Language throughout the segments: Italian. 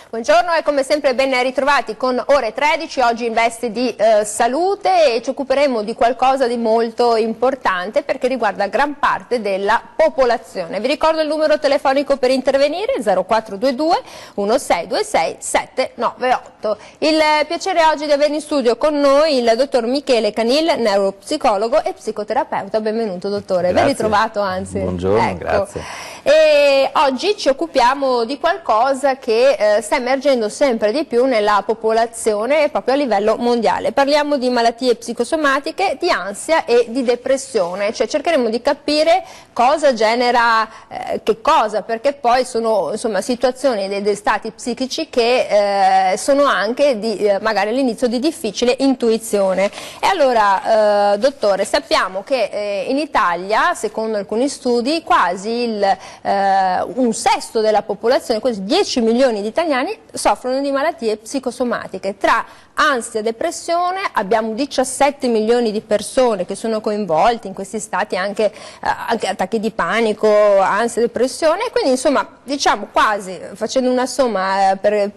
Buongiorno e come sempre ben ritrovati con Ore 13, oggi in veste di salute, e ci occuperemo di qualcosa di molto importante perché riguarda gran parte della popolazione. Vi ricordo il numero telefonico per intervenire, 0422 1626 798. Il piacere oggi di avere in studio con noi il dottor Michele Canil, neuropsicologo e psicoterapeuta. Benvenuto dottore, ben ritrovato anzi. Buongiorno, ecco. Grazie. E oggi ci occupiamo di qualcosa che sta emergendo sempre di più nella popolazione proprio a livello mondiale. Parliamo di malattie psicosomatiche, di ansia e di depressione, cioè cercheremo di capire cosa genera che cosa, perché poi sono insomma situazioni dei stati psichici che sono anche magari all'inizio di difficile intuizione. E allora dottore, sappiamo che in Italia, secondo alcuni studi, quasi un sesto della popolazione, quasi 10 milioni di italiani, soffrono di malattie psicosomatiche. Tra ansia e depressione abbiamo 17 milioni di persone che sono coinvolte in questi stati, anche attacchi di panico, ansia, depressione, quindi insomma diciamo quasi, facendo una somma per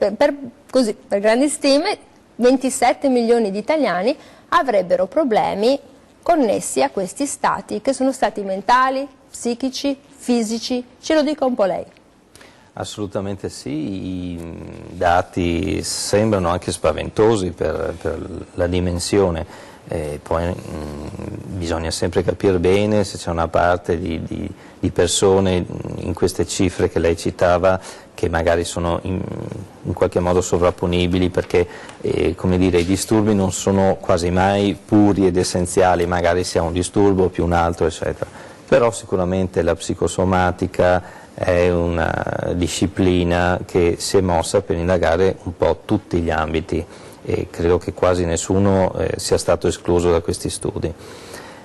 grandi stime, 27 milioni di italiani avrebbero problemi connessi a questi stati, che sono stati mentali, psichici, fisici. Ce lo dica un po' lei. Assolutamente sì, i dati sembrano anche spaventosi per la dimensione, poi bisogna sempre capire bene se c'è una parte di persone in queste cifre che lei citava che magari sono in qualche modo sovrapponibili, perché come dire, i disturbi non sono quasi mai puri ed essenziali, magari sia un disturbo più un altro eccetera, però sicuramente la psicosomatica è una disciplina che si è mossa per indagare un po' tutti gli ambiti e credo che quasi nessuno sia stato escluso da questi studi.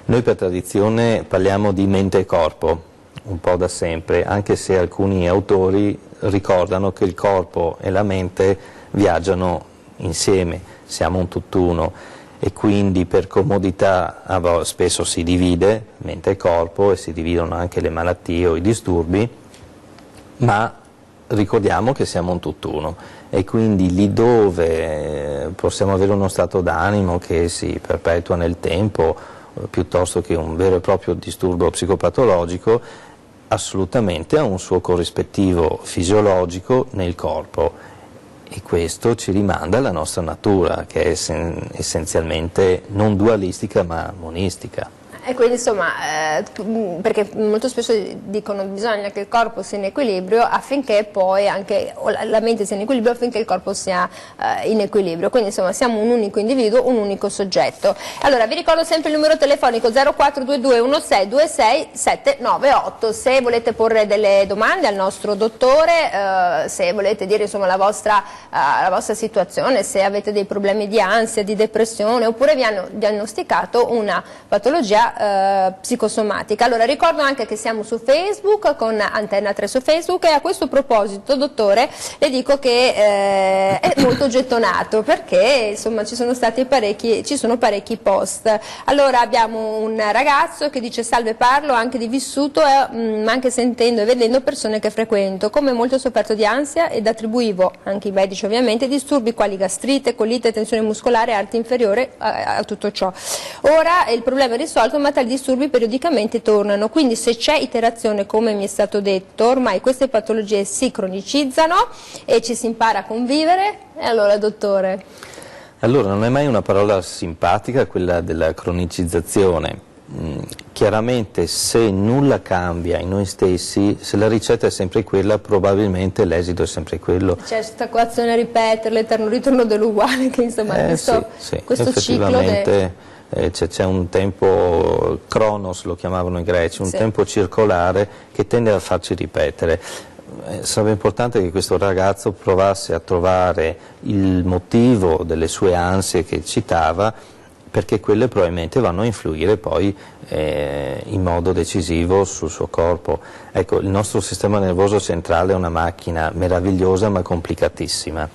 Noi per tradizione parliamo di mente e corpo, un po' da sempre, anche se alcuni autori ricordano che il corpo e la mente viaggiano insieme, siamo un tutt'uno, e quindi per comodità spesso si divide mente e corpo e si dividono anche le malattie o i disturbi, ma ricordiamo che siamo un tutt'uno e quindi lì dove possiamo avere uno stato d'animo che si perpetua nel tempo piuttosto che un vero e proprio disturbo psicopatologico, assolutamente ha un suo corrispettivo fisiologico nel corpo, e questo ci rimanda alla nostra natura, che è essenzialmente non dualistica ma monistica. E quindi insomma, perché molto spesso dicono che bisogna che il corpo sia in equilibrio affinché poi anche la mente sia in equilibrio affinché il corpo sia in equilibrio, quindi insomma siamo un unico individuo, un unico soggetto. Allora vi ricordo sempre il numero telefonico 0422 1626 798, se volete porre delle domande al nostro dottore, se volete dire insomma la vostra situazione, se avete dei problemi di ansia, di depressione, oppure vi hanno diagnosticato una patologia psicosomatica. Allora ricordo anche che siamo su Facebook con Antenna 3 su Facebook, e a questo proposito dottore le dico che è molto gettonato perché insomma ci sono parecchi post. Allora abbiamo un ragazzo che dice: salve, parlo anche di vissuto ma anche sentendo e vedendo persone che frequento, come molto sofferto di ansia ed attribuivo, anche i medici ovviamente, disturbi quali gastrite, colite, tensione muscolare, arte inferiore a tutto ciò. Ora il problema è risolto, ma tali disturbi periodicamente tornano, quindi se c'è iterazione, come mi è stato detto, ormai queste patologie si cronicizzano e ci si impara a convivere. E allora dottore? Allora non è mai una parola simpatica quella della cronicizzazione. Chiaramente se nulla cambia in noi stessi, se la ricetta è sempre quella, probabilmente l'esito è sempre quello. C'è questa equazione a ripetere, l'eterno ritorno dell'uguale, che insomma questo ciclo c'è un tempo, Cronos lo chiamavano i greci, un tempo circolare che tende a farci ripetere. Sarebbe importante che questo ragazzo provasse a trovare il motivo delle sue ansie che citava, perché quelle probabilmente vanno a influire poi in modo decisivo sul suo corpo. Ecco, il nostro sistema nervoso centrale è una macchina meravigliosa ma complicatissima.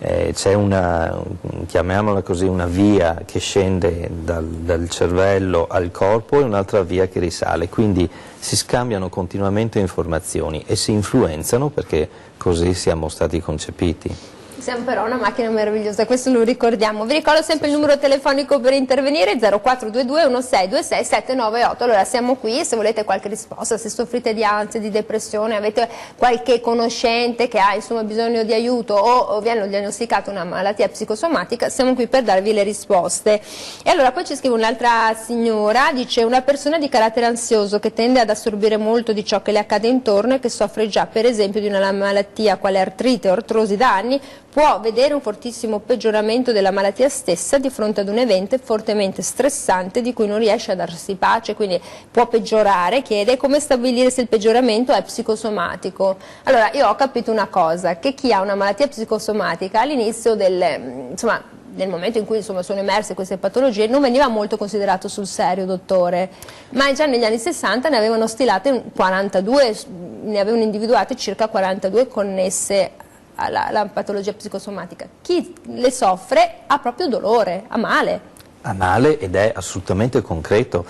c'è una, chiamiamola così, una via che scende dal cervello al corpo e un'altra via che risale, quindi si scambiano continuamente informazioni e si influenzano perché così siamo stati concepiti. Siamo però una macchina meravigliosa, questo lo ricordiamo. Vi ricordo sempre il numero telefonico per intervenire, 0422 1626 798. Allora siamo qui, se volete qualche risposta, se soffrite di ansia, di depressione, avete qualche conoscente che ha insomma bisogno di aiuto o vi hanno diagnosticato una malattia psicosomatica, siamo qui per darvi le risposte. E allora poi ci scrive un'altra signora, dice: una persona di carattere ansioso che tende ad assorbire molto di ciò che le accade intorno e che soffre già per esempio di una malattia quale artrite o artrosi da anni, può vedere un fortissimo peggioramento della malattia stessa di fronte ad un evento fortemente stressante di cui non riesce a darsi pace, quindi può peggiorare. Chiede come stabilire se il peggioramento è psicosomatico. Allora, io ho capito una cosa, che chi ha una malattia psicosomatica all'inizio nel momento in cui insomma, sono emerse queste patologie non veniva molto considerato sul serio, dottore, ma già negli anni 60 ne avevano stilate 42, ne avevano individuate circa 42 connesse alla patologia psicosomatica. Chi le soffre ha proprio dolore, ha male. Ha male ed è assolutamente concreto.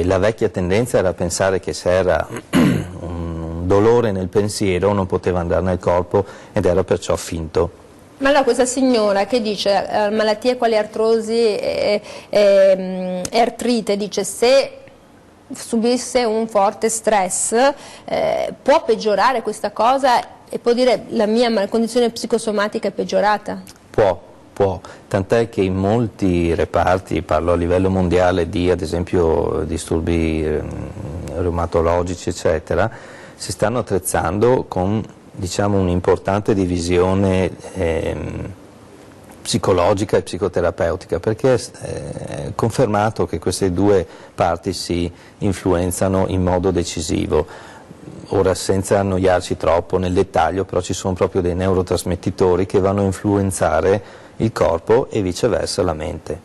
La vecchia tendenza era pensare che se era un dolore nel pensiero non poteva andare nel corpo ed era perciò finto. Ma allora questa signora che dice malattie quali artrosi e artrite, dice se subisse un forte stress può peggiorare questa cosa e può dire la mia condizione psicosomatica è peggiorata? Può, tant'è che in molti reparti, parlo a livello mondiale di ad esempio disturbi reumatologici eccetera, si stanno attrezzando con diciamo un'importante divisione psicologica e psicoterapeutica, perché è confermato che queste due parti si influenzano in modo decisivo. Ora, senza annoiarci troppo nel dettaglio, però ci sono proprio dei neurotrasmettitori che vanno a influenzare il corpo e viceversa la mente.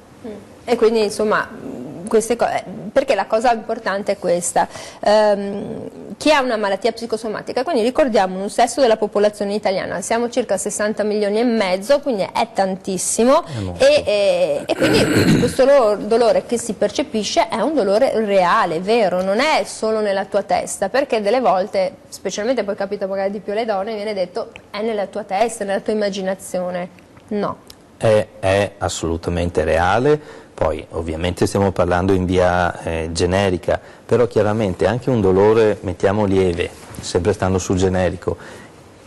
E quindi insomma queste cose, perché la cosa importante è questa, chi ha una malattia psicosomatica, quindi ricordiamo un sesto della popolazione italiana, siamo circa 60 milioni e mezzo, quindi è tantissimo e quindi questo dolore che si percepisce è un dolore reale, vero, non è solo nella tua testa, perché delle volte, specialmente poi capita magari di più alle donne, viene detto è nella tua testa, nella tua immaginazione, no. È assolutamente reale, poi ovviamente stiamo parlando in via generica, però chiaramente anche un dolore, mettiamo lieve, sempre stando sul generico,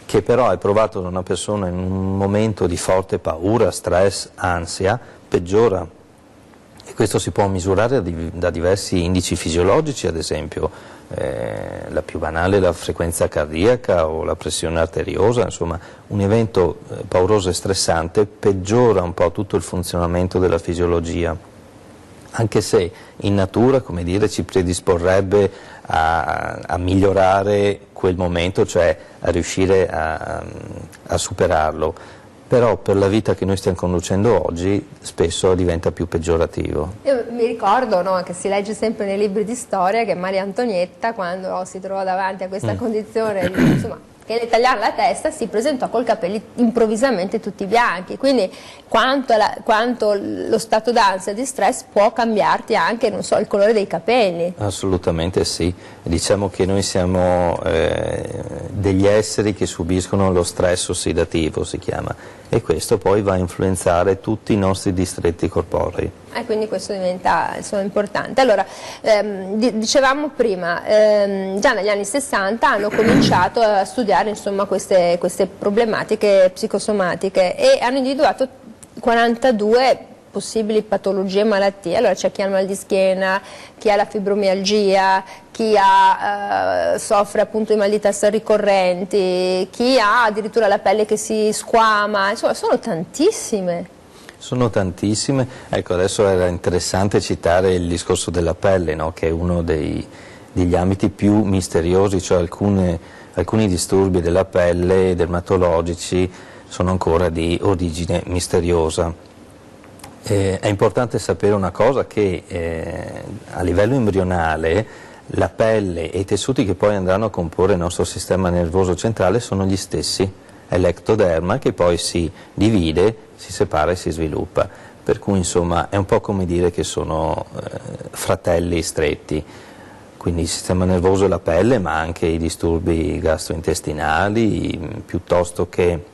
che però è provato da una persona in un momento di forte paura, stress, ansia, peggiora. E questo si può misurare da diversi indici fisiologici, ad esempio la più banale è la frequenza cardiaca o la pressione arteriosa, insomma un evento pauroso e stressante peggiora un po' tutto il funzionamento della fisiologia, anche se in natura, come dire, ci predisporrebbe a migliorare quel momento, cioè a riuscire a superarlo. Però per la vita che noi stiamo conducendo oggi spesso diventa più peggiorativo. Io mi ricordo, no, che si legge sempre nei libri di storia che Maria Antonietta, quando si trovò davanti a questa condizione, insomma, che le tagliarono la testa, si presentò col capelli improvvisamente tutti bianchi, quindi quanto lo stato d'ansia e di stress può cambiarti anche, non so, il colore dei capelli. Assolutamente sì, diciamo che noi siamo degli esseri che subiscono lo stress ossidativo, si chiama, e questo poi va a influenzare tutti i nostri distretti corporei. E quindi questo diventa insomma, importante. Allora, dicevamo prima, già negli anni 60 hanno cominciato a studiare insomma, queste problematiche psicosomatiche e hanno individuato 42 possibili patologie e malattie. Allora c'è chi ha il mal di schiena, chi ha la fibromialgia, chi soffre appunto di mal di testa ricorrenti, chi ha addirittura la pelle che si squama, insomma sono tantissime. Sono tantissime, ecco adesso era interessante citare il discorso della pelle, no? Che è uno degli ambiti più misteriosi, cioè alcuni disturbi della pelle dermatologici sono ancora di origine misteriosa. È importante sapere una cosa, che a livello embrionale la pelle e i tessuti che poi andranno a comporre il nostro sistema nervoso centrale sono gli stessi. è l'ectoderma, che poi si divide, si separa e si sviluppa. Per cui insomma è un po' come dire che sono fratelli stretti, quindi il sistema nervoso e la pelle, ma anche i disturbi gastrointestinali, piuttosto che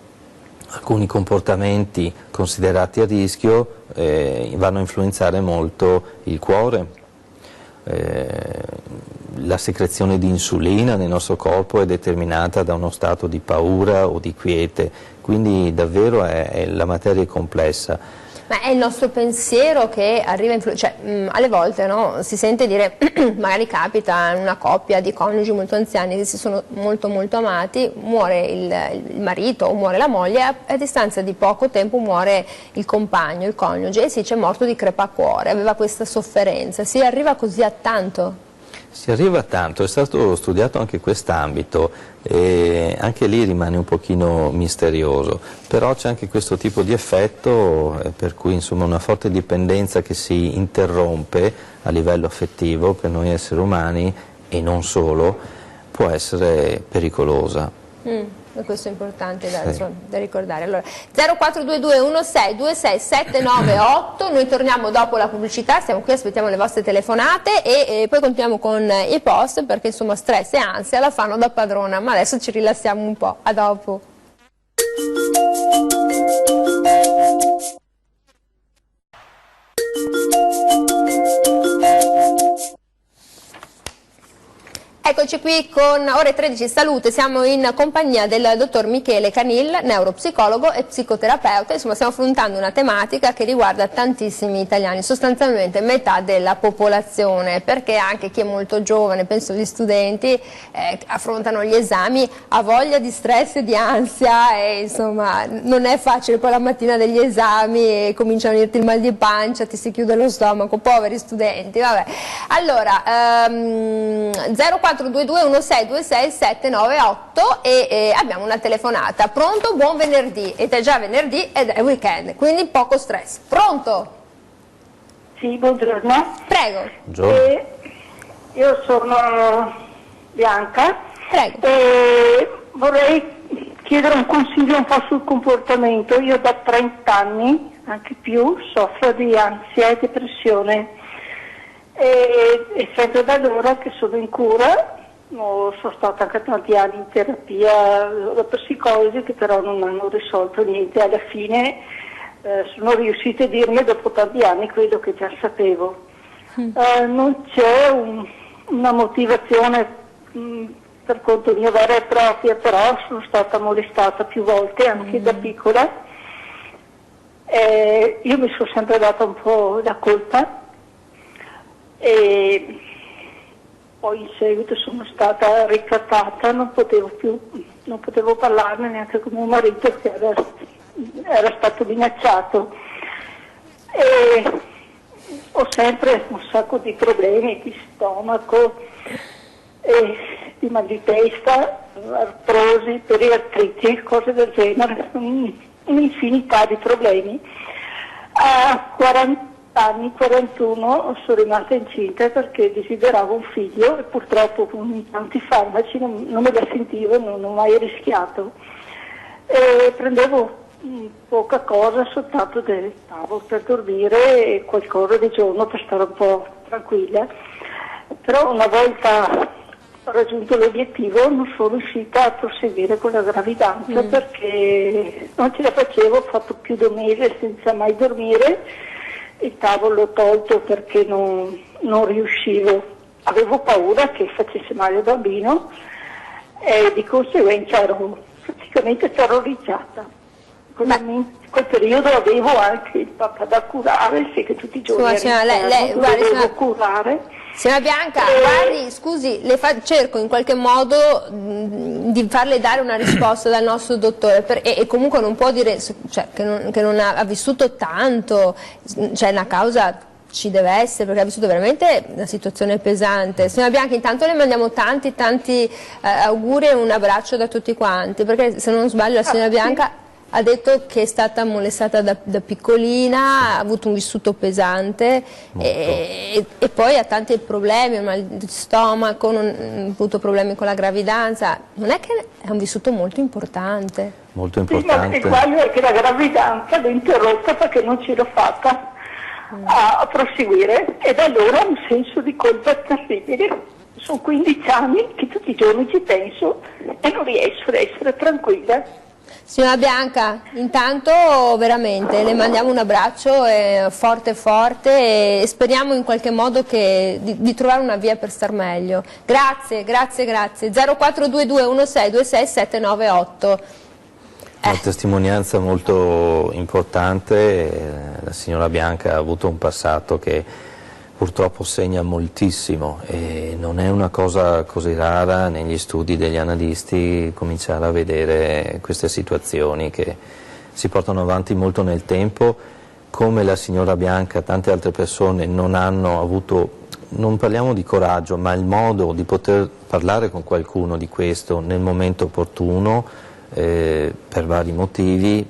alcuni comportamenti considerati a rischio vanno a influenzare molto il cuore. La secrezione di insulina nel nostro corpo è determinata da uno stato di paura o di quiete, quindi davvero la materia è complessa. Ma è il nostro pensiero che arriva a alle volte, no, si sente dire, magari capita in una coppia di coniugi molto anziani che si sono molto molto amati, muore il marito o muore la moglie, a distanza di poco tempo muore il compagno, il coniuge, e si dice morto di crepacuore, aveva questa sofferenza. Si arriva così a tanto? Si arriva a tanto, è stato studiato anche quest'ambito e anche lì rimane un pochino misterioso, però c'è anche questo tipo di effetto per cui insomma una forte dipendenza che si interrompe a livello affettivo per noi esseri umani e non solo può essere pericolosa. Questo è importante da ricordare. Allora, 0422 16 26 798, noi torniamo dopo la pubblicità, siamo qui, aspettiamo le vostre telefonate e poi continuiamo con i post, perché insomma stress e ansia la fanno da padrona, ma adesso ci rilassiamo un po', a dopo. Eccoci qui con Ore 13 Salute, siamo in compagnia del dottor Michele Canil, neuropsicologo e psicoterapeuta. Insomma, stiamo affrontando una tematica che riguarda tantissimi italiani, sostanzialmente metà della popolazione, perché anche chi è molto giovane, penso agli studenti, affrontano gli esami, ha voglia di stress e di ansia e insomma non è facile poi la mattina degli esami e comincia a venirti il mal di pancia, ti si chiude lo stomaco, poveri studenti, vabbè. Allora, 0422 16 26 798 e abbiamo una telefonata. Pronto? Buon venerdì, ed è già venerdì ed è weekend, quindi poco stress. Pronto? Sì, buongiorno. Prego. Buongiorno. Io sono Bianca. Prego. E vorrei chiedere un consiglio un po' sul comportamento. Io da 30 anni, anche più, soffro di ansia e depressione. E sempre da allora che sono in cura, sono stata anche tanti anni in terapia da psicologi che però non hanno risolto niente. Alla fine sono riuscite a dirmi dopo tanti anni quello che già sapevo. Non c'è una motivazione per conto mio vera e propria, però sono stata molestata più volte anche da piccola. Io mi sono sempre data un po' la colpa. E poi in seguito sono stata ricattata, non potevo parlarne neanche con mio marito che era stato minacciato. E ho sempre un sacco di problemi di stomaco, di mal di testa, artrosi, periartriti, cose del genere, un'infinità di problemi. A 40 anni, 41, sono rimasta incinta perché desideravo un figlio e purtroppo con tanti farmaci non me la sentivo, non ho mai rischiato. Prendevo poca cosa, soltanto del tavolo per dormire e qualcosa di giorno per stare un po' tranquilla. Però una volta raggiunto l'obiettivo non sono riuscita a proseguire con la gravidanza perché non ce la facevo, ho fatto più di un mese senza mai dormire. Il tavolo l'ho tolto perché non riuscivo, avevo paura che facesse male al bambino e di conseguenza ero praticamente terrorizzata. In quel periodo avevo anche il papà da curare, sì, che tutti i giorni dovevo curare. Signora Bianca, guardi, scusi, cerco in qualche modo di farle dare una risposta dal nostro dottore e comunque non può dire che non ha vissuto tanto, cioè una causa ci deve essere perché ha vissuto veramente una situazione pesante. Signora Bianca, intanto le mandiamo tanti auguri e un abbraccio da tutti quanti, perché se non sbaglio la signora Bianca Ha detto che è stata molestata da piccolina, ha avuto un vissuto pesante e poi ha tanti problemi, mal di stomaco, ha avuto problemi con la gravidanza. Non è che è un vissuto molto importante? Molto Sì, ma importante. il guaio è che la gravidanza l'ho interrotta perché non ce l'ho fatta a proseguire e da allora ho un senso di colpa terribile. Sono 15 anni che tutti i giorni ci penso e non riesco ad essere tranquilla. Signora Bianca, intanto veramente le mandiamo un abbraccio forte forte e speriamo in qualche modo di trovare una via per star meglio. Grazie, grazie, grazie. 0422 1626 798. Una testimonianza molto importante, la signora Bianca ha avuto un passato che purtroppo segna moltissimo e non è una cosa così rara negli studi degli analisti cominciare a vedere queste situazioni che si portano avanti molto nel tempo. Come la signora Bianca, tante altre persone non hanno avuto, non parliamo di coraggio, ma il modo di poter parlare con qualcuno di questo nel momento opportuno per vari motivi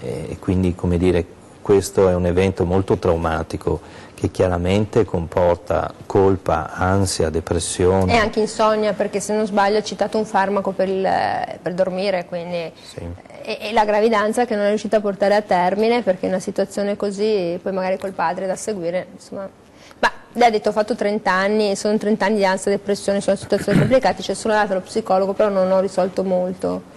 e quindi, come dire, questo è un evento molto traumatico che chiaramente comporta colpa, ansia, depressione. E anche insonnia, perché se non sbaglio ha citato un farmaco per dormire, quindi Sì. e la gravidanza che non è riuscita a portare a termine perché in una situazione così, poi magari col padre da seguire, insomma. Ma lei ha detto ho fatto 30 anni, sono 30 anni di ansia, depressione, sono situazioni complicate, cioè sono andata allo psicologo però non ho risolto molto.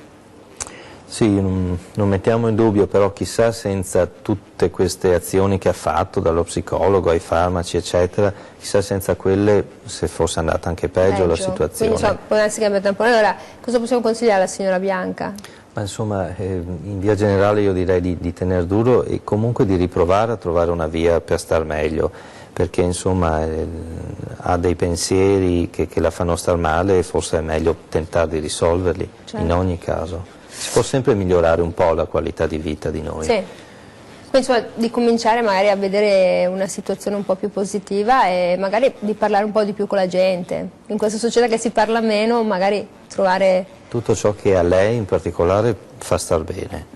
Sì, non mettiamo in dubbio, però chissà senza tutte queste azioni che ha fatto, dallo psicologo ai farmaci eccetera, chissà senza quelle se fosse andata anche peggio la situazione. Quindi insomma, può essere che abbia tempo. Allora, cosa possiamo consigliare alla signora Bianca? Ma insomma, in via generale io direi di tener duro e comunque di riprovare a trovare una via per star meglio, perché insomma ha dei pensieri che la fanno star male e forse è meglio tentare di risolverli, certo. In ogni caso. Si può sempre migliorare un po' la qualità di vita di noi. Sì. Quindi insomma, di cominciare magari a vedere una situazione un po' più positiva e magari di parlare un po' di più con la gente. In questa società che si parla meno, magari trovare... Tutto ciò che a lei in particolare fa star bene.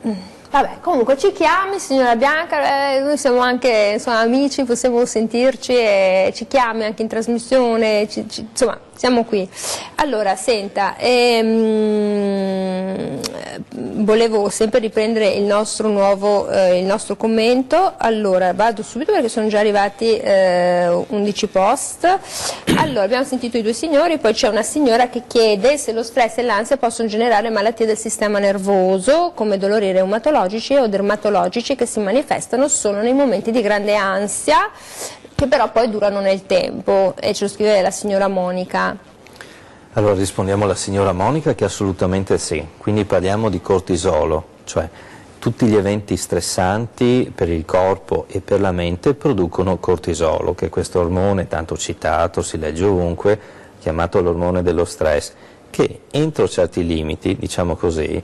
Vabbè, comunque ci chiami signora Bianca, noi siamo anche insomma, amici, possiamo sentirci e ci chiami anche in trasmissione, insomma siamo qui. Allora, senta, volevo sempre riprendere il nostro commento. Allora, vado subito perché sono già arrivati 11 post. Allora, abbiamo sentito i due signori, poi c'è una signora che chiede se lo stress e l'ansia possono generare malattie del sistema nervoso, come dolori reumatologici o dermatologici che si manifestano solo nei momenti di grande ansia, che però poi durano nel tempo, e ce lo scrive la signora Monica. Allora rispondiamo alla signora Monica che assolutamente sì, quindi parliamo di cortisolo, cioè tutti gli eventi stressanti per il corpo e per la mente producono cortisolo, che è questo ormone tanto citato, si legge ovunque, chiamato l'ormone dello stress, che entro certi limiti, diciamo così,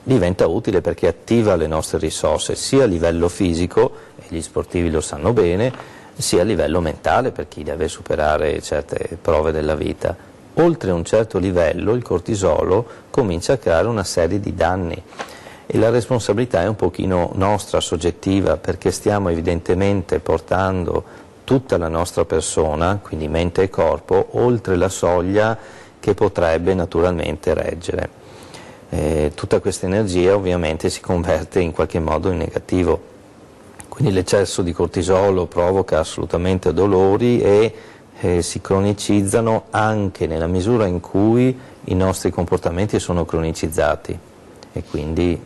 diventa utile perché attiva le nostre risorse sia a livello fisico, e gli sportivi lo sanno bene, sia a livello mentale per chi deve superare certe prove della vita. Oltre un certo livello il cortisolo comincia a creare una serie di danni e la responsabilità è un pochino nostra, soggettiva, perché stiamo evidentemente portando tutta la nostra persona, quindi mente e corpo, oltre la soglia che potrebbe naturalmente reggere. Tutta questa energia ovviamente si converte in qualche modo in negativo, quindi l'eccesso di cortisolo provoca assolutamente dolori e si cronicizzano anche nella misura in cui i nostri comportamenti sono cronicizzati e quindi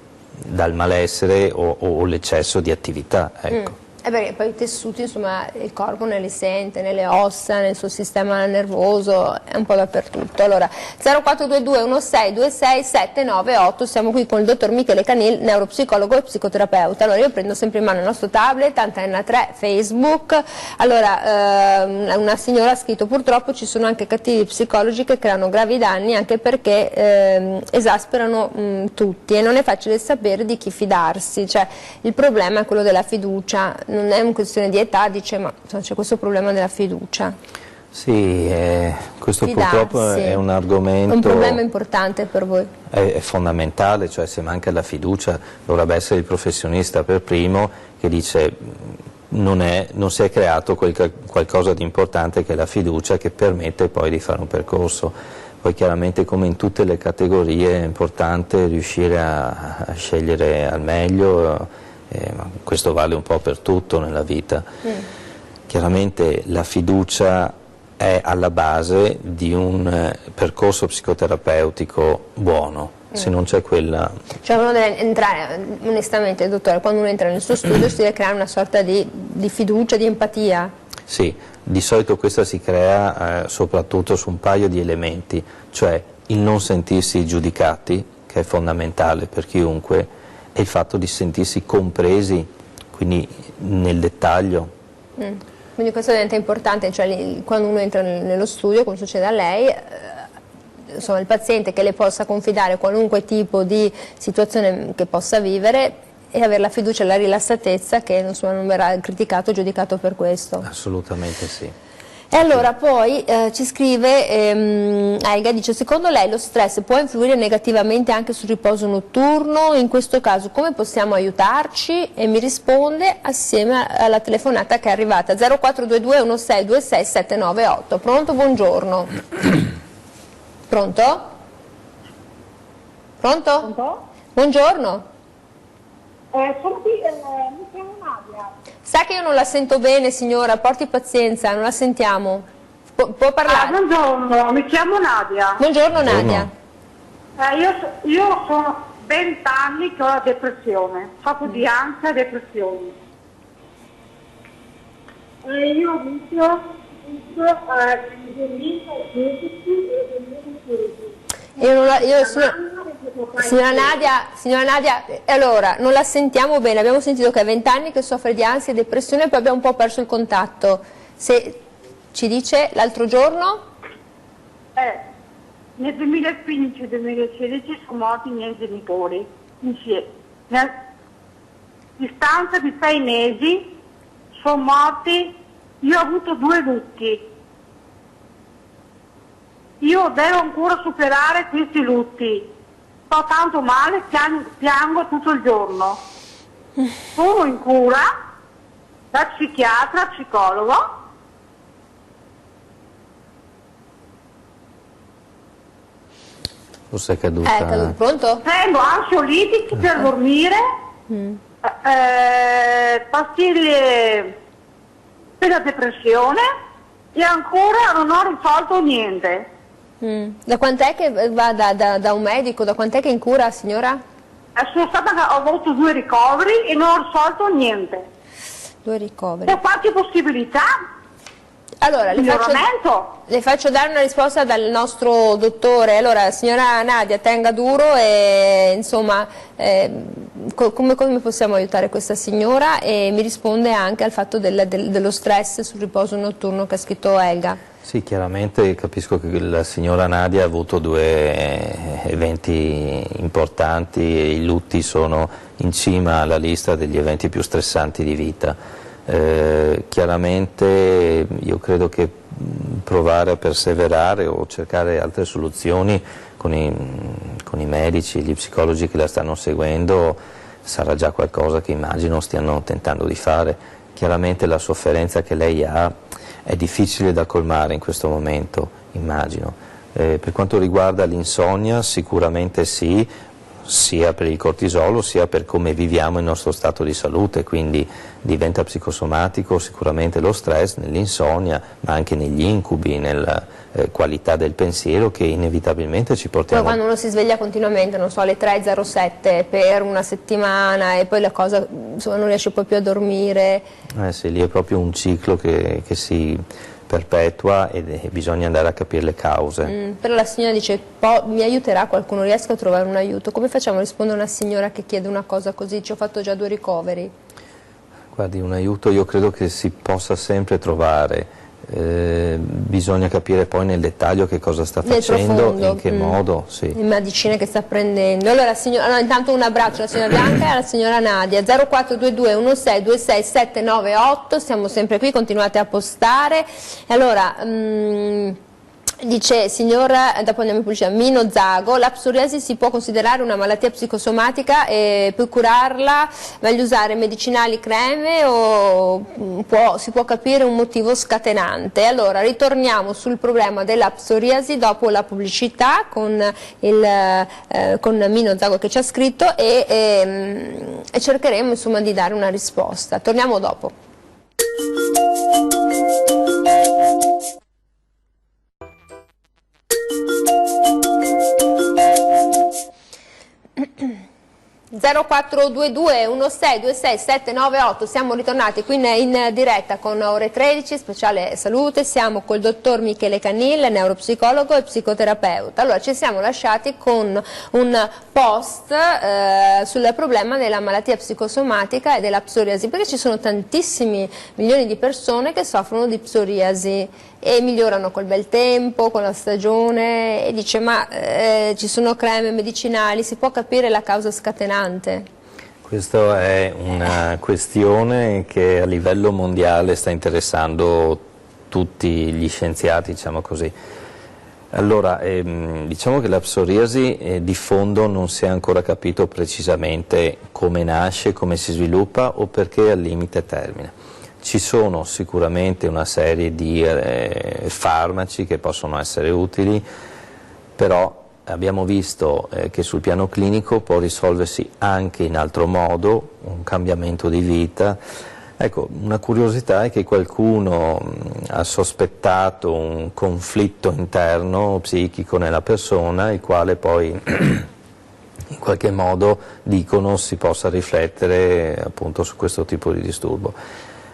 dal malessere o l'eccesso di attività. Ecco. Perché poi i tessuti, insomma, il corpo ne li sente, nelle ossa, nel suo sistema nervoso, è un po' dappertutto. Allora, 0422 1626 798, siamo qui con il dottor Michele Canil, neuropsicologo e psicoterapeuta. Allora, io prendo sempre in mano il nostro tablet, Antenna 3, Facebook. Allora, una signora ha scritto, purtroppo ci sono anche cattivi psicologi che creano gravi danni anche perché esasperano tutti e non è facile sapere di chi fidarsi. Cioè, il problema è quello della fiducia. Non è una questione di età, dice, ma c'è questo problema della fiducia. Sì, questo Fidarsi. purtroppo è un argomento... È un problema importante per voi. È fondamentale, cioè se manca la fiducia dovrebbe essere il professionista per primo che dice non si è creato qualcosa di importante che è la fiducia che permette poi di fare un percorso. Poi chiaramente come in tutte le categorie è importante riuscire a scegliere al meglio, ma questo vale un po' per tutto nella vita. Chiaramente la fiducia è alla base di un percorso psicoterapeutico buono, se non c'è quella... Cioè uno deve entrare, onestamente dottore, quando uno entra nel suo studio si deve creare una sorta di fiducia, di empatia. Sì, di solito questa si crea soprattutto su un paio di elementi, cioè il non sentirsi giudicati, che è fondamentale per chiunque, e il fatto di sentirsi compresi, quindi nel dettaglio. Quindi questo diventa importante, cioè quando uno entra nello studio, come succede a lei, insomma il paziente che le possa confidare qualunque tipo di situazione che possa vivere e avere la fiducia e la rilassatezza che insomma, non verrà criticato o giudicato per questo. Assolutamente sì. E allora poi ci scrive Elga, dice: secondo lei lo stress può influire negativamente anche sul riposo notturno? In questo caso come possiamo aiutarci? E mi risponde assieme alla telefonata che è arrivata 0422 1626 798. Pronto? Buongiorno. Pronto? Pronto? Pronto? Buongiorno. Sono qui, mi chiamo Nadia. Sa che io non la sento bene, signora, porti pazienza, non la sentiamo. Può parlare? Buongiorno, mi chiamo Nadia. Buongiorno Nadia. Io sono 20 anni che ho la depressione, soffro di ansia e depressione. Io ho avuto nel 2016 e 2016. Signora Nadia, allora, non la sentiamo bene, abbiamo sentito che ha 20 anni che soffre di ansia e depressione e poi abbiamo un po' perso il contatto. Se ci dice l'altro giorno? Nel 2015 e 2016 sono morti i miei genitori, insieme. A distanza di 6 mesi sono morti, io ho avuto 2 lutti. Io devo ancora superare questi lutti. Sto tanto male, piango tutto il giorno. Sono in cura da psichiatra, psicologo. Forse è caduta. Pronto? Prendo ansiolitici per dormire, pastiglie per la depressione e ancora non ho risolto niente. Da quant'è che va da un medico? Da quant'è che è in cura, signora? Ho avuto 2 ricoveri e non ho risolto niente. 2 ricoveri. Per qualche possibilità? Allora, le faccio dare una risposta dal nostro dottore. Allora, signora Nadia, tenga duro e insomma, come possiamo aiutare questa signora? E mi risponde anche al fatto dello stress sul riposo notturno che ha scritto Elga. Sì, chiaramente capisco che la signora Nadia ha avuto 2 eventi importanti e i lutti sono in cima alla lista degli eventi più stressanti di vita. Chiaramente io credo che provare a perseverare o cercare altre soluzioni con i medici e gli psicologi che la stanno seguendo sarà già qualcosa che immagino stiano tentando di fare. Chiaramente la sofferenza che lei ha è difficile da colmare in questo momento, immagino. Per quanto riguarda l'insonnia, sicuramente sì, sia per il cortisolo sia per come viviamo il nostro stato di salute, quindi diventa psicosomatico sicuramente lo stress nell'insonnia, ma anche negli incubi, nella qualità del pensiero che inevitabilmente ci portiamo... Poi quando uno si sveglia continuamente, non so, alle 3:07 per una settimana e poi la cosa, insomma, non riesce poi più a dormire. Sì, lì è proprio un ciclo che si perpetua e bisogna andare a capire le cause. Però la signora dice, mi aiuterà qualcuno, riesco a trovare un aiuto? Come facciamo a rispondere a una signora che chiede una cosa così? Ci ho fatto già 2 ricoveri. Guardi, un aiuto io credo che si possa sempre trovare. bisogna capire poi nel dettaglio che cosa sta Nel facendo, profondo, in che modo. Sì. in medicine che sta prendendo. Allora, intanto un abbraccio alla signora Bianca e alla signora Nadia. 0422 16 26 798, siamo sempre qui, continuate a postare. E allora, dice signora, dopo andiamo in pubblicità, Mino Zago, la psoriasi si può considerare una malattia psicosomatica e puoi curarla, meglio usare medicinali, creme o si può capire un motivo scatenante? Allora ritorniamo sul problema della psoriasi dopo la pubblicità con Mino Zago che ci ha scritto e cercheremo insomma di dare una risposta. Torniamo dopo. 0422 16 26 798, siamo ritornati qui in diretta con Ore 13, speciale salute, siamo col dottor Michele Canil, neuropsicologo e psicoterapeuta. Allora ci siamo lasciati con un post sul problema della malattia psicosomatica e della psoriasi, perché ci sono tantissimi milioni di persone che soffrono di psoriasi e migliorano col bel tempo, con la stagione, e dice ma ci sono creme medicinali, si può capire la causa scatenante? Questa è una questione che a livello mondiale sta interessando tutti gli scienziati, diciamo così. Allora, diciamo che la psoriasi di fondo non si è ancora capito precisamente come nasce, come si sviluppa o perché al limite termina. Ci sono sicuramente una serie di farmaci che possono essere utili, però abbiamo visto che sul piano clinico può risolversi anche in altro modo, un cambiamento di vita. Ecco, una curiosità è che qualcuno ha sospettato un conflitto interno psichico nella persona, il quale poi in qualche modo dicono si possa riflettere appunto su questo tipo di disturbo.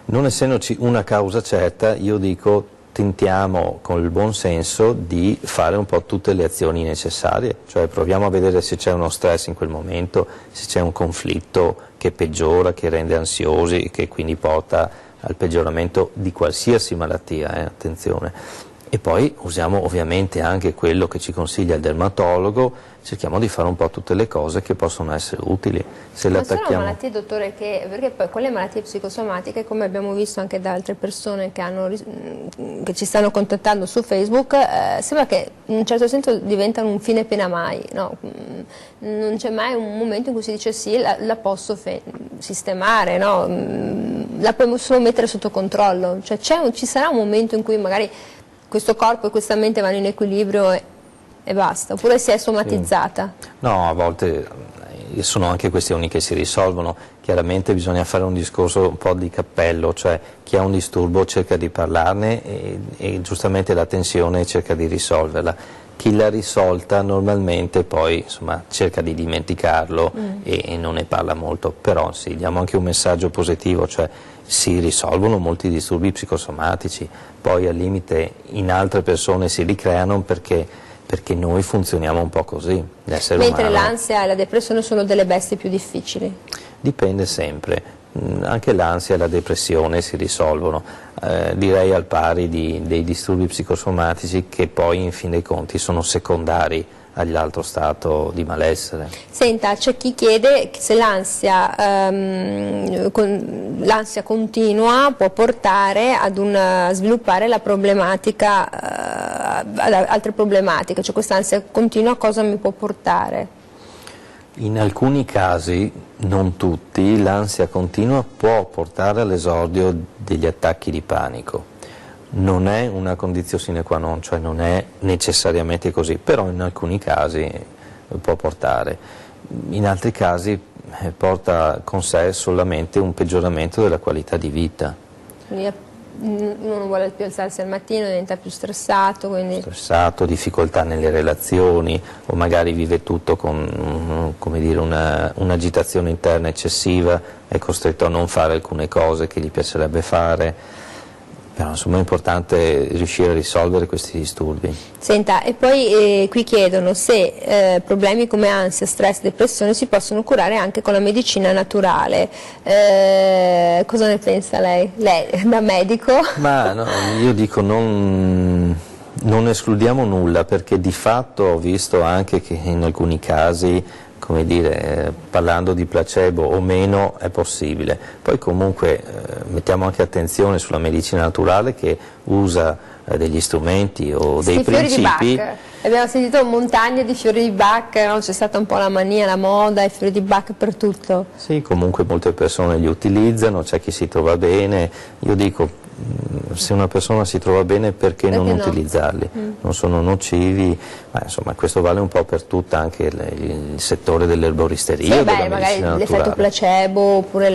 Non essendoci una causa certa, io dico tentiamo con il buon senso di fare un po' tutte le azioni necessarie, cioè proviamo a vedere se c'è uno stress in quel momento, se c'è un conflitto che peggiora, che rende ansiosi e che quindi porta al peggioramento di qualsiasi malattia, attenzione. E poi usiamo ovviamente anche quello che ci consiglia il dermatologo, cerchiamo di fare un po' tutte le cose che possono essere utili. Se ma sono malattie, dottore, perché poi quelle malattie psicosomatiche, come abbiamo visto anche da altre persone che ci stanno contattando su Facebook, sembra che in un certo senso diventano un fine pena mai, no? Non c'è mai un momento in cui si dice sì, la posso sistemare, no? La puoi solo mettere sotto controllo, cioè ci sarà un momento in cui magari questo corpo e questa mente vanno in equilibrio e basta, oppure si è somatizzata? Sì. No, a volte sono anche questioni che si risolvono, chiaramente bisogna fare un discorso un po' di cappello, cioè chi ha un disturbo cerca di parlarne e giustamente la tensione cerca di risolverla. Chi l'ha risolta normalmente poi insomma, cerca di dimenticarlo e non ne parla molto, però sì, diamo anche un messaggio positivo, cioè si risolvono molti disturbi psicosomatici, poi al limite in altre persone si ricreano perché noi funzioniamo un po' così, l'essere umano. Mentre l'ansia e la depressione sono delle bestie più difficili? Dipende sempre, anche l'ansia e la depressione si risolvono, direi al pari dei disturbi psicosomatici che poi in fin dei conti sono secondari all'altro stato di malessere. Senta, c'è chi chiede se l'ansia continua può portare ad sviluppare la problematica, ad altre problematiche, cioè quest'ansia continua a cosa mi può portare? In alcuni casi, non tutti, l'ansia continua può portare all'esordio degli attacchi di panico. Non è una condizione sine qua non, cioè non è necessariamente così, però in alcuni casi può portare. In altri casi porta con sé solamente un peggioramento della qualità di vita. Quindi uno non vuole più alzarsi al mattino, diventa più stressato. Quindi... Stressato, difficoltà nelle relazioni o magari vive tutto con come dire, un'agitazione interna eccessiva, è costretto a non fare alcune cose che gli piacerebbe fare. Però insomma è importante riuscire a risolvere questi disturbi. Senta, e poi qui chiedono se problemi come ansia, stress, depressione si possono curare anche con la medicina naturale. Cosa ne pensa lei? Lei da medico? Ma no, io dico non escludiamo nulla, perché di fatto ho visto anche che in alcuni casi, come dire, parlando di placebo o meno, è possibile. Poi comunque mettiamo anche attenzione sulla medicina naturale, che usa degli strumenti o dei principi. Fiori di Bach. Abbiamo sentito montagne di fiori di Bach, no? C'è stata un po' la mania, la moda, i fiori di Bach per tutto. Sì, comunque molte persone li utilizzano, c'è chi si trova bene. Io dico, se una persona si trova bene, perché non utilizzarli? Non sono nocivi, ma insomma questo vale un po' per tutto, anche il settore dell'erboristeria, sì, della magari medicina l'effetto naturale. placebo oppure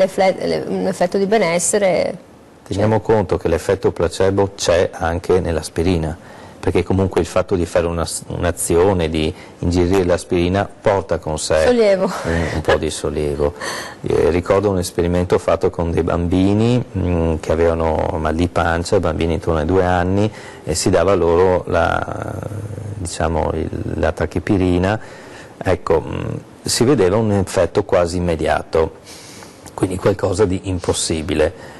un effetto di benessere. Teniamo conto che l'effetto placebo c'è anche nell'aspirina, perché comunque il fatto di fare un'azione, di ingerire l'aspirina, porta con sé un po' di sollievo. Ricordo un esperimento fatto con dei bambini che avevano mal di pancia, bambini intorno ai 2 anni, e si dava loro la tachipirina. Ecco, si vedeva un effetto quasi immediato, quindi qualcosa di impossibile.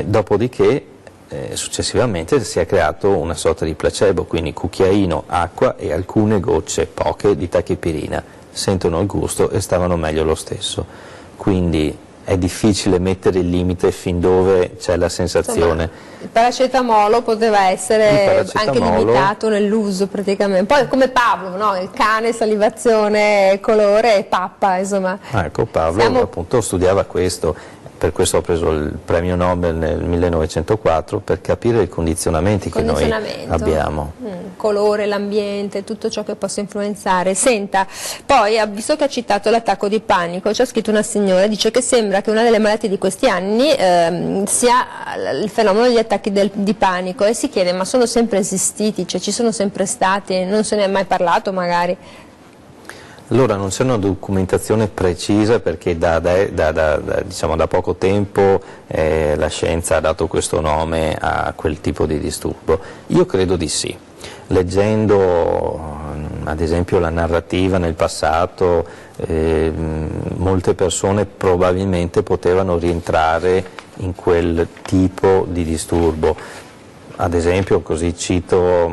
Dopodiché successivamente si è creato una sorta di placebo, quindi cucchiaino, acqua e alcune gocce, poche, di tachipirina, sentono il gusto e stavano meglio lo stesso. Quindi è difficile mettere il limite fin dove c'è la sensazione. Insomma, il paracetamolo poteva essere anche limitato nell'uso praticamente. Poi come Pavlov, no? Il cane, salivazione, colore e pappa, insomma. Ecco, Pavlov appunto studiava questo. Per questo ho preso il premio Nobel nel 1904, per capire i condizionamenti che noi abbiamo. Colore, l'ambiente, tutto ciò che possa influenzare. Senta, poi, visto che ha citato l'attacco di panico, c'è scritto una signora, dice che sembra che una delle malattie di questi anni sia il fenomeno degli attacchi di panico, e si chiede, ma sono sempre esistiti, cioè ci sono sempre stati, non se ne è mai parlato magari? Allora non c'è una documentazione precisa, perché da poco tempo la scienza ha dato questo nome a quel tipo di disturbo. Io credo di sì. Leggendo ad esempio la narrativa nel passato, molte persone probabilmente potevano rientrare in quel tipo di disturbo. Ad esempio, così cito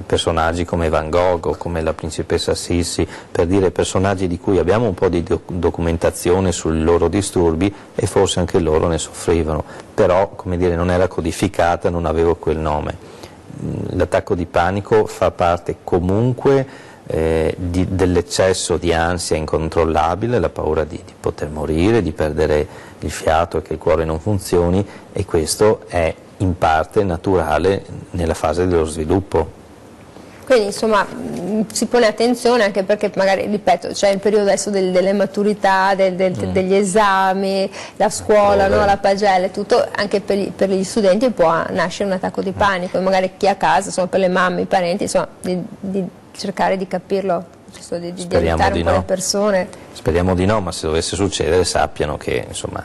personaggi come Van Gogh o come la principessa Sissi, per dire personaggi di cui abbiamo un po' di documentazione sui loro disturbi, e forse anche loro ne soffrivano, però, come dire, non era codificata, non avevo quel nome. L'attacco di panico fa parte comunque dell'eccesso di ansia incontrollabile, la paura di poter morire, di perdere il fiato e che il cuore non funzioni, e questo è in parte naturale nella fase dello sviluppo. Quindi insomma si pone attenzione, anche perché magari, ripeto, c'è il periodo adesso delle maturità, degli esami, la scuola, no? La pagelle, tutto, anche per gli studenti può nascere un attacco di panico, e magari chi a casa, insomma, per le mamme, i parenti, insomma, di cercare di capirlo, di aiutare un po' le persone. Speriamo di no, ma se dovesse succedere sappiano che insomma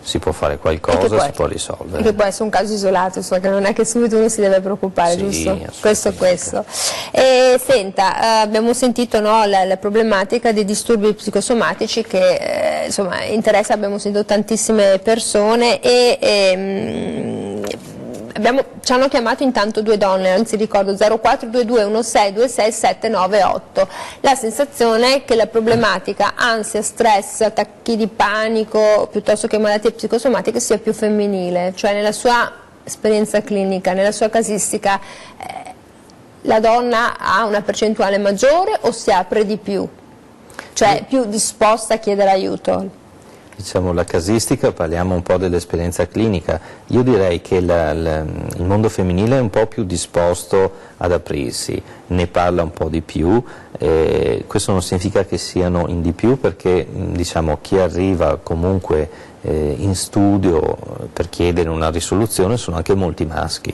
si può fare qualcosa, si può risolvere. E che può essere un caso isolato, insomma, che non è che subito uno si deve preoccupare, giusto? Questo. E senta, abbiamo sentito, no, la problematica dei disturbi psicosomatici che insomma interessa, abbiamo sentito tantissime persone, e ci hanno chiamato intanto 2 donne, anzi ricordo 0422 16 26 798. La sensazione è che la problematica ansia, stress, attacchi di panico piuttosto che malattie psicosomatiche sia più femminile, cioè nella sua esperienza clinica, nella sua casistica, la donna ha una percentuale maggiore o si apre di più? Cioè è più disposta a chiedere aiuto? Diciamo, la casistica, parliamo un po' dell'esperienza clinica. Io direi che il mondo femminile è un po' più disposto ad aprirsi, ne parla un po' di più, questo non significa che siano in di più, perché diciamo, chi arriva comunque in studio per chiedere una risoluzione sono anche molti maschi.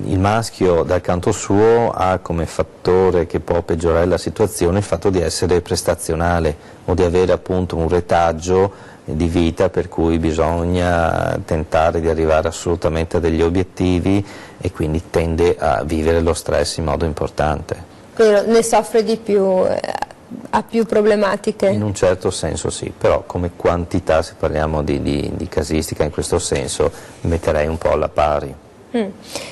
Il maschio dal canto suo ha come fattore che può peggiorare la situazione il fatto di essere prestazionale o di avere appunto un retaggio di vita, per cui bisogna tentare di arrivare assolutamente a degli obiettivi e quindi tende a vivere lo stress in modo importante. Quindi ne soffre di più, ha più problematiche? In un certo senso sì, però come quantità, se parliamo di casistica in questo senso, metterei un po' alla pari.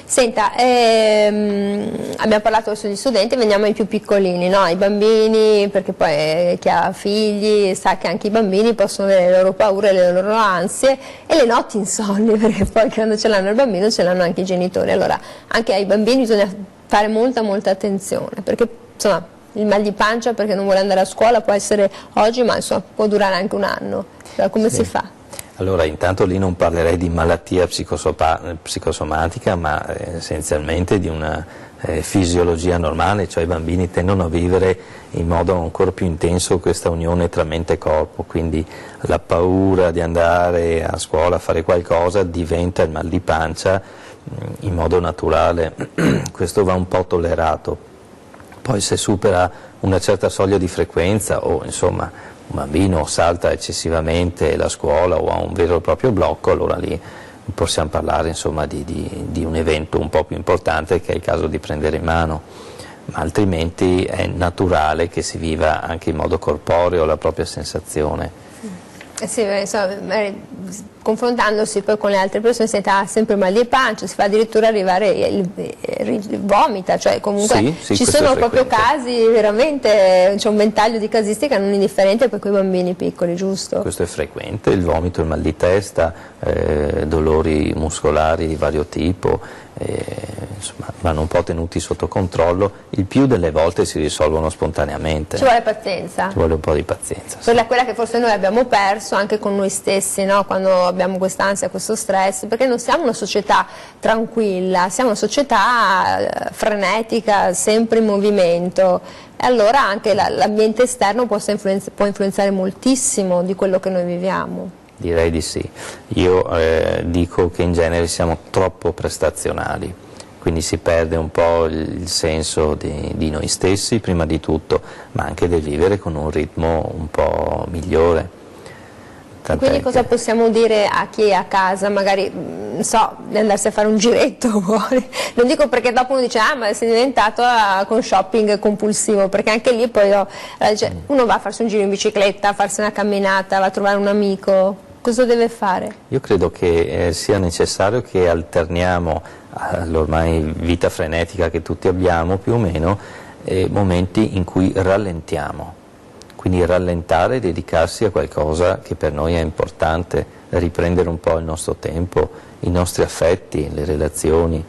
Senta, abbiamo parlato adesso di studenti, veniamo ai più piccolini, no? Ai bambini, perché poi chi ha figli sa che anche i bambini possono avere le loro paure, le loro ansie e le notti insonni, perché poi quando ce l'hanno il bambino ce l'hanno anche i genitori. Allora anche ai bambini bisogna fare molta attenzione, perché insomma il mal di pancia perché non vuole andare a scuola può essere oggi, ma insomma può durare anche un anno. Allora, come si fa? Allora, intanto lì non parlerei di malattia psicosomatica, ma essenzialmente di una fisiologia normale, cioè i bambini tendono a vivere in modo ancora più intenso questa unione tra mente e corpo, quindi la paura di andare a scuola a fare qualcosa diventa il mal di pancia in modo naturale. Questo va un po' tollerato. Poi se supera una certa soglia di frequenza o insomma un bambino salta eccessivamente la scuola o ha un vero e proprio blocco, allora lì possiamo parlare insomma di un evento un po' più importante che è il caso di prendere in mano, ma altrimenti è naturale che si viva anche in modo corporeo la propria sensazione. Sì, insomma, confrontandosi poi con le altre persone si ha sempre mal di pancia, si fa addirittura arrivare il vomita, cioè comunque sì, ci sono proprio casi veramente, c'è un ventaglio di casistica non indifferente per quei bambini piccoli, giusto? Questo è frequente, il vomito, il mal di testa, dolori muscolari di vario tipo, insomma, vanno un po' tenuti sotto controllo, il più delle volte si risolvono spontaneamente. Ci vuole pazienza. Ci vuole un po' di pazienza. Quella che forse noi abbiamo perso anche con noi stessi, no? Quando abbiamo quest'ansia, questo stress, perché non siamo una società tranquilla, siamo una società frenetica, sempre in movimento, e allora anche l'ambiente esterno può influenzare moltissimo di quello che noi viviamo. Direi di sì. Io dico che in genere siamo troppo prestazionali, quindi si perde un po' il senso di noi stessi prima di tutto, ma anche del vivere con un ritmo un po' migliore. Quindi cosa possiamo dire a chi è a casa, magari, non so, di andarsi a fare un giretto fuori? Non dico perché dopo uno dice, ah ma sei diventato con shopping compulsivo, perché anche lì poi uno va a farsi un giro in bicicletta, a farsi una camminata, va a trovare un amico, cosa deve fare? Io credo che sia necessario che alterniamo all'ormai vita frenetica che tutti abbiamo più o meno, momenti in cui rallentiamo. Quindi rallentare e dedicarsi a qualcosa che per noi è importante, riprendere un po' il nostro tempo, i nostri affetti, le relazioni,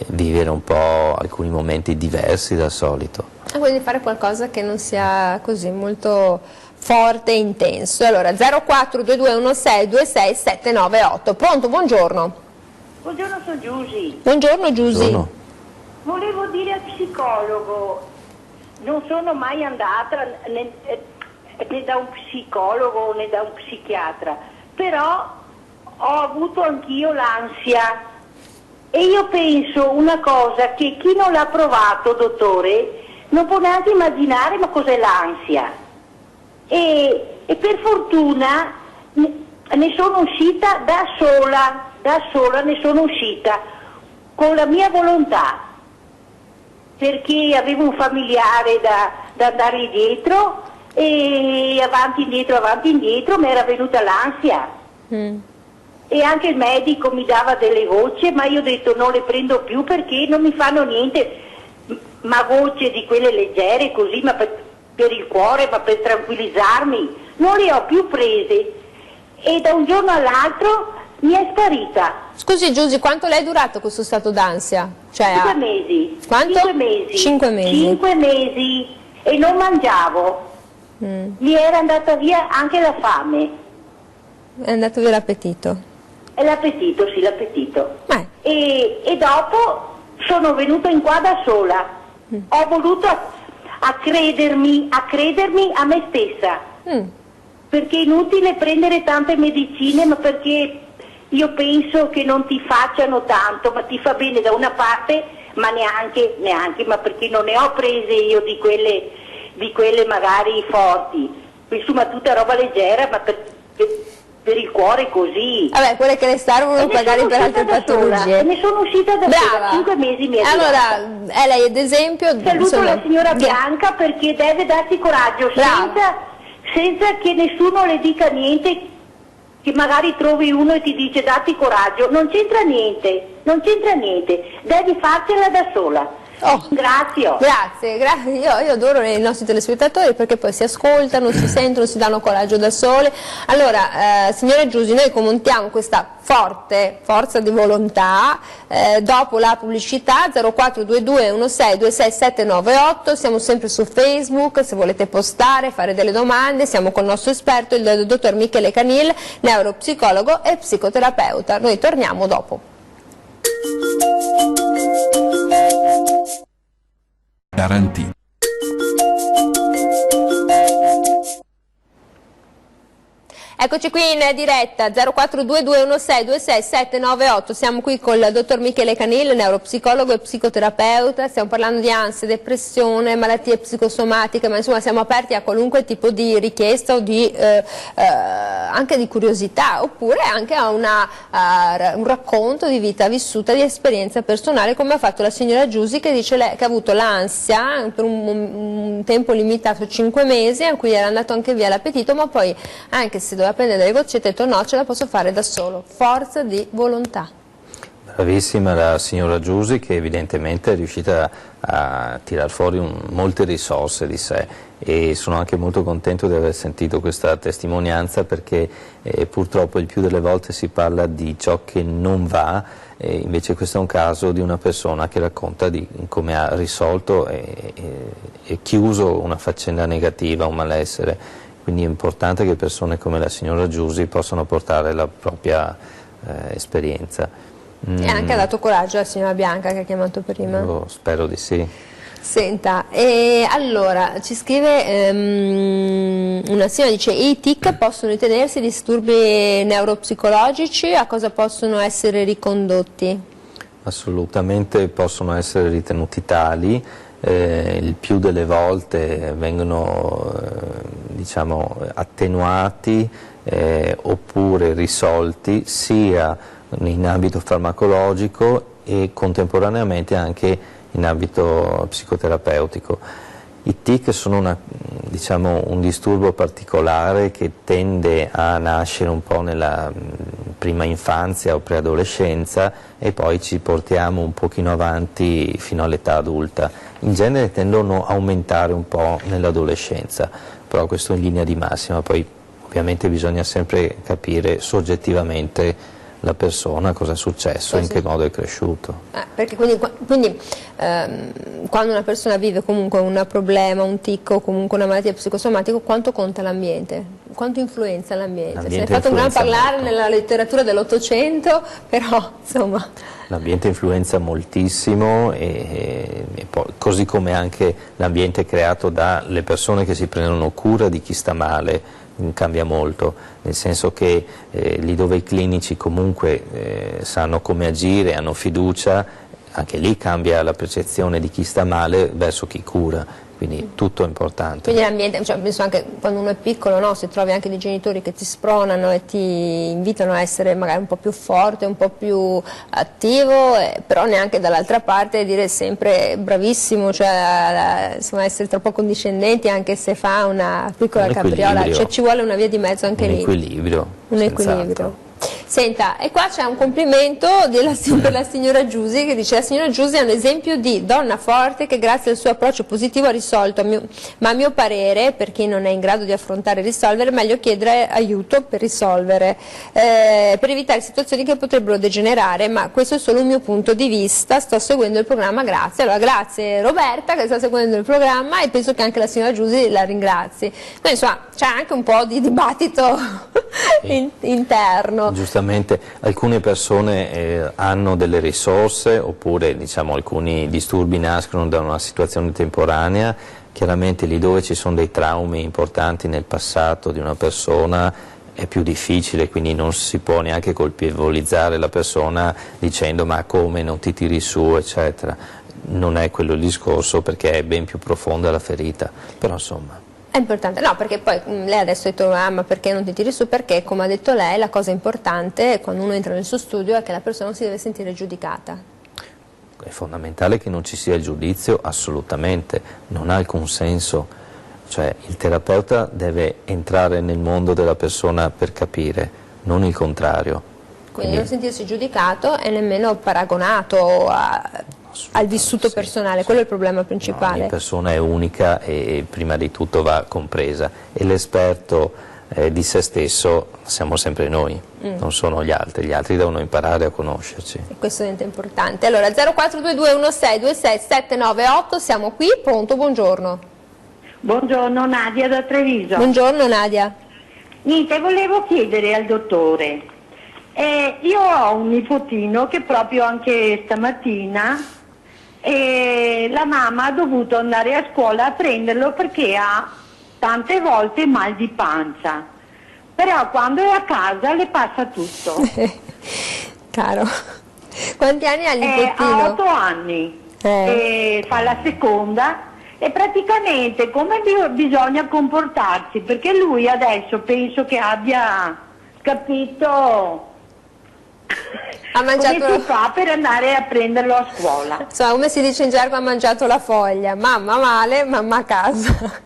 vivere un po' alcuni momenti diversi dal solito. Quindi fare qualcosa che non sia così molto forte e intenso. Allora 0422162678. Pronto, buongiorno. Buongiorno, sono Giusy. Buongiorno Giusy. Buongiorno. Volevo dire al psicologo, non sono mai andata né da un psicologo né da un psichiatra, però ho avuto anch'io l'ansia e io penso una cosa, che chi non l'ha provato, dottore, non può neanche immaginare ma cos'è l'ansia. E per fortuna ne sono uscita da sola ne sono uscita con la mia volontà, perché avevo un familiare da andare dietro e avanti indietro mi era venuta l'ansia e anche il medico mi dava delle voci, ma io ho detto non le prendo più perché non mi fanno niente, ma voci di quelle leggere così, ma per il cuore, ma per tranquillizzarmi, non le ho più prese e da un giorno all'altro mi è sparita. Scusi Giusy, quanto le è durato questo stato d'ansia? Cioè, 5 mesi. Quanto? 5 mesi. 5 mesi. 5 mesi e non mangiavo. Mi era andata via anche la fame. È andato via l'appetito. E l'appetito, sì, l'appetito. E dopo sono venuta in qua da sola. Ho voluto a credermi a me stessa. Perché è inutile prendere tante medicine, ma perché io penso che non ti facciano tanto, ma ti fa bene da una parte, ma neanche, ma perché non ne ho prese io di quelle magari forti, insomma tutta roba leggera, ma per il cuore così. Vabbè, quelle che le servono magari per altre patologie. Ne sono uscita da sola, 5 mesi mi è allora, lei ad esempio... Saluto la signora Bianca perché deve darsi coraggio senza che nessuno le dica niente, che magari trovi uno e ti dice datti coraggio, non c'entra niente, devi farcela da sola. Grazie. Io adoro i nostri telespettatori perché poi si ascoltano, si sentono, si danno coraggio da sole. Allora, signora Giusi, noi commentiamo questa forza di volontà dopo la pubblicità. 0422 16 26 798, siamo sempre su Facebook, se volete postare, fare delle domande, siamo con il nostro esperto, il dottor Michele Canil, neuropsicologo e psicoterapeuta. Noi torniamo dopo. Garantì. Eccoci qui in diretta 0422 16 26 798, siamo qui con il dottor Michele Canil, neuropsicologo e psicoterapeuta, stiamo parlando di ansia, depressione, malattie psicosomatiche, ma insomma siamo aperti a qualunque tipo di richiesta o di, anche di curiosità, oppure anche a un racconto di vita vissuta, di esperienza personale, come ha fatto la signora Giusi, che dice lei, che ha avuto l'ansia per un tempo limitato, 5 mesi, a cui era andato anche via l'appetito, ma poi anche se doveva prendere delle goccette, ha detto no, ce la posso fare da solo. Forza di volontà. Bravissima la signora Giusi, che evidentemente è riuscita a tirar fuori molte risorse di sé, e sono anche molto contento di aver sentito questa testimonianza, perché purtroppo il più delle volte si parla di ciò che non va, e invece questo è un caso di una persona che racconta di come ha risolto e chiuso una faccenda negativa, un malessere. Quindi è importante che persone come la signora Giusi possano portare la propria esperienza. E anche ha dato coraggio alla signora Bianca che ha chiamato prima. Io spero di sì. Senta, allora ci scrive una signora, dice: i TIC possono ritenersi disturbi neuropsicologici, a cosa possono essere ricondotti? Assolutamente possono essere ritenuti tali. Il più delle volte vengono diciamo, attenuati oppure risolti sia in ambito farmacologico e contemporaneamente anche in ambito psicoterapeutico. I TIC sono diciamo, un disturbo particolare che tende a nascere un po' nella prima infanzia o preadolescenza e poi ci portiamo un pochino avanti fino all'età adulta. In genere tendono a aumentare un po' nell'adolescenza, però questo in linea di massima, poi ovviamente bisogna sempre capire soggettivamente la persona, cosa è successo, in che modo è cresciuto. Perché quindi quando una persona vive comunque un problema, un tic o comunque una malattia psicosomatica, quanto conta l'ambiente? Quanto influenza l'ambiente? Se ne è fatto un gran parlare molto nella letteratura dell'Ottocento, però insomma... L'ambiente influenza moltissimo e poi, così come anche l'ambiente creato dalle persone che si prendono cura di chi sta male, cambia molto, nel senso che lì dove i clinici comunque sanno come agire, hanno fiducia, anche lì cambia la percezione di chi sta male verso chi cura. Quindi tutto è importante. Quindi l'ambiente, cioè, penso anche quando uno è piccolo, no? Se trovi anche dei genitori che ti spronano e ti invitano a essere magari un po' più forte, un po' più attivo, però neanche dall'altra parte dire sempre bravissimo, cioè insomma, essere troppo condiscendenti anche se fa una piccola capriola, cioè ci vuole una via di mezzo anche lì. Un equilibrio. Senta, e qua c'è un complimento per la signora Giusi, che dice: la signora Giusi è un esempio di donna forte che grazie al suo approccio positivo ha risolto, ma a mio parere, per chi non è in grado di affrontare e risolvere, è meglio chiedere aiuto per risolvere, per evitare situazioni che potrebbero degenerare, ma questo è solo un mio punto di vista, sto seguendo il programma, grazie. Allora grazie Roberta che sta seguendo il programma e penso che anche la signora Giusi la ringrazi. Ma insomma c'è anche un po' di dibattito interno. Giustamente, alcune persone hanno delle risorse, oppure diciamo, alcuni disturbi nascono da una situazione temporanea. Chiaramente lì dove ci sono dei traumi importanti nel passato di una persona è più difficile, quindi non si può neanche colpevolizzare la persona dicendo ma come non ti tiri su eccetera. Non è quello il discorso, perché è ben più profonda la ferita, però insomma. È importante, no, perché poi lei adesso ha detto ma perché non ti tiri su? Perché, come ha detto lei, la cosa importante quando uno entra nel suo studio è che la persona non si deve sentire giudicata. È fondamentale che non ci sia il giudizio, assolutamente, non ha alcun senso, cioè il terapeuta deve entrare nel mondo della persona per capire, non il contrario. Quindi non sentirsi giudicato e nemmeno paragonato al vissuto personale, quello è il problema principale. No, ogni persona è unica e prima di tutto va compresa e l'esperto di se stesso siamo sempre noi, non sono gli altri devono imparare a conoscerci. E questo è importante. Allora 042216267998, siamo qui, pronto, buongiorno. Buongiorno, Nadia da Treviso. Buongiorno Nadia. Niente, volevo chiedere al dottore, io ho un nipotino che proprio anche stamattina la mamma ha dovuto andare a scuola a prenderlo perché ha tante volte mal di pancia, però quando è a casa le passa tutto. Caro, quanti anni ha il nipotino? Ha 8 anni, fa la seconda e praticamente come bisogna comportarsi, perché lui adesso penso che abbia capito Ha mangiato... come si fa per andare a prenderlo a scuola. Insomma, come si dice in gergo, ha mangiato la foglia, mamma male, mamma a casa.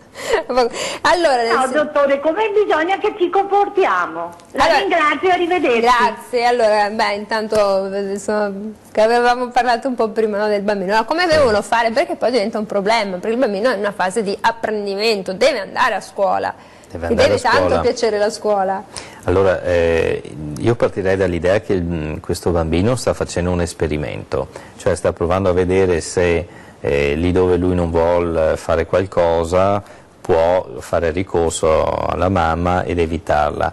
Allora, No, dottore, come bisogna che ci comportiamo? La ringrazio, arrivederci. Grazie, allora, intanto insomma, che avevamo parlato un po' prima, no, del bambino, no, come devono fare? Perché poi diventa un problema, perché il bambino è in una fase di apprendimento, deve andare a scuola, deve tanto piacere la scuola. Allora, io partirei dall'idea che questo bambino sta facendo un esperimento, cioè sta provando a vedere se lì dove lui non vuole fare qualcosa può fare ricorso alla mamma ed evitarla.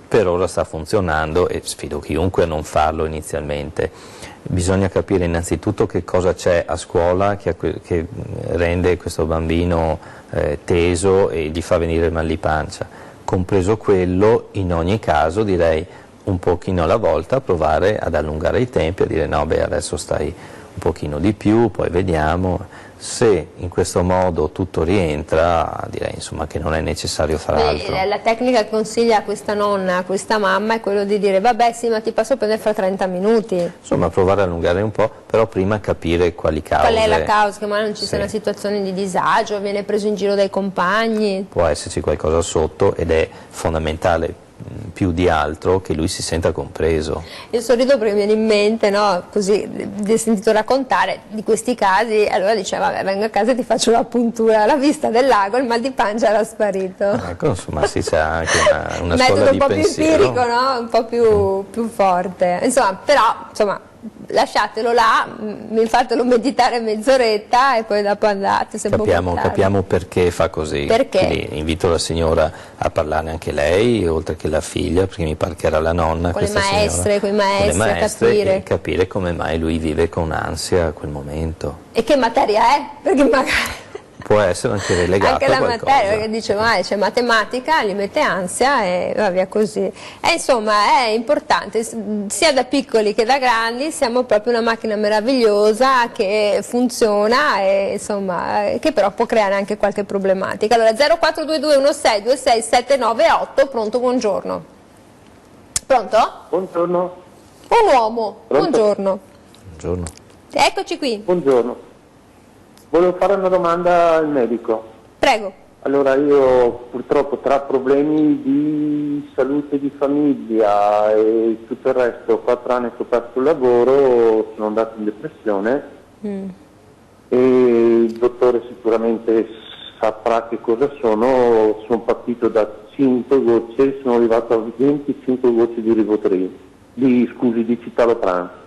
Per ora sta funzionando e sfido chiunque a non farlo inizialmente. Bisogna capire innanzitutto che cosa c'è a scuola che rende questo bambino teso e gli fa venire il mal di pancia. Compreso quello, in ogni caso direi un pochino alla volta provare ad allungare i tempi, a dire no, beh, adesso stai un pochino di più, poi vediamo. Se in questo modo tutto rientra, direi insomma che non è necessario fare altro. La tecnica che consiglia a questa nonna, a questa mamma, è quello di dire vabbè sì, ma ti passo a prendere fra 30 minuti. Insomma, provare a allungare un po', però prima capire quali cause. Qual è la causa? Che magari non ci sia una situazione di disagio, viene preso in giro dai compagni. Può esserci qualcosa sotto ed è fondamentale più di altro che lui si senta compreso. Io sorrido perché mi viene in mente, no, così, di sentito raccontare di questi casi, allora diceva vabbè vengo a casa e ti faccio la puntura alla vista del lago, il mal di pancia era sparito. Ecco, insomma sì, c'è anche una scuola metodo di un po' pensiero. più empirico, no? Un po' più forte, insomma, però insomma lasciatelo là, fatelo meditare mezz'oretta e poi dopo andate. Capiamo perché fa così. Perché? Quindi invito la signora a parlarne anche lei, oltre che la figlia, perché mi pare che era la nonna. Con le maestre, con i maestri, e capire come mai lui vive con ansia quel momento. E che materia è? Perché magari... Può essere anche relegata anche a la qualcosa. materia, perché dice c'è matematica, gli mette ansia e va via così. E insomma è importante, sia da piccoli che da grandi siamo proprio una macchina meravigliosa che funziona e insomma che però può creare anche qualche problematica. Allora 042216267998, pronto, buongiorno. Pronto? Buongiorno. Un uomo, Pronto? buongiorno. Buongiorno. Eccoci qui. Buongiorno. Volevo fare una domanda al medico. Prego. Allora, io purtroppo tra problemi di salute di famiglia e tutto il resto, 4 anni che ho perso il lavoro, sono andato in depressione e il dottore sicuramente saprà che cosa sono partito da 5 gocce, sono arrivato a 25 gocce di Rivotril, di citalopram,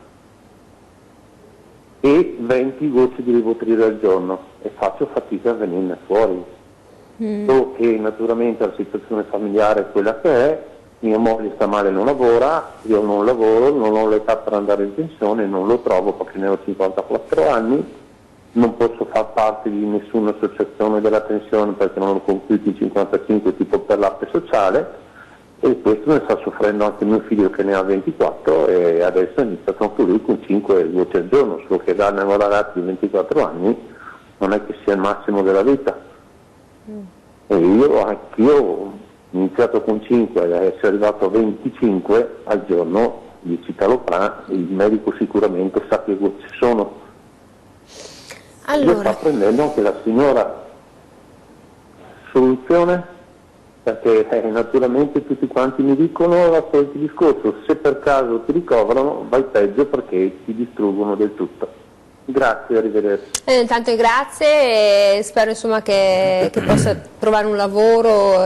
e 20 gocce di Rivotril al giorno e faccio fatica a venirne fuori. So che naturalmente la situazione familiare è quella che è, mia moglie sta male e non lavora, io non lavoro, non ho l'età per andare in pensione, non lo trovo perché ne ho 54 anni, non posso far parte di nessuna associazione della pensione perché non ho compiuto i 55 tipo per l'arte sociale, e questo ne sta soffrendo anche mio figlio che ne ha 24 e adesso è iniziato anche lui con 5 gocce al giorno, solo che darne a un ragazzo di 24 anni non è che sia il massimo della vita. E anch'io ho iniziato con 5 e essere arrivato a 25 al giorno di citalopram, il medico sicuramente sa che ci sono. Io sta prendendo anche la signora. Soluzione? Perché naturalmente tutti quanti mi dicono il solito discorso, se per caso ti ricoverano vai peggio perché ti distruggono del tutto. Grazie, arrivederci. Intanto grazie e spero insomma che possa trovare un lavoro.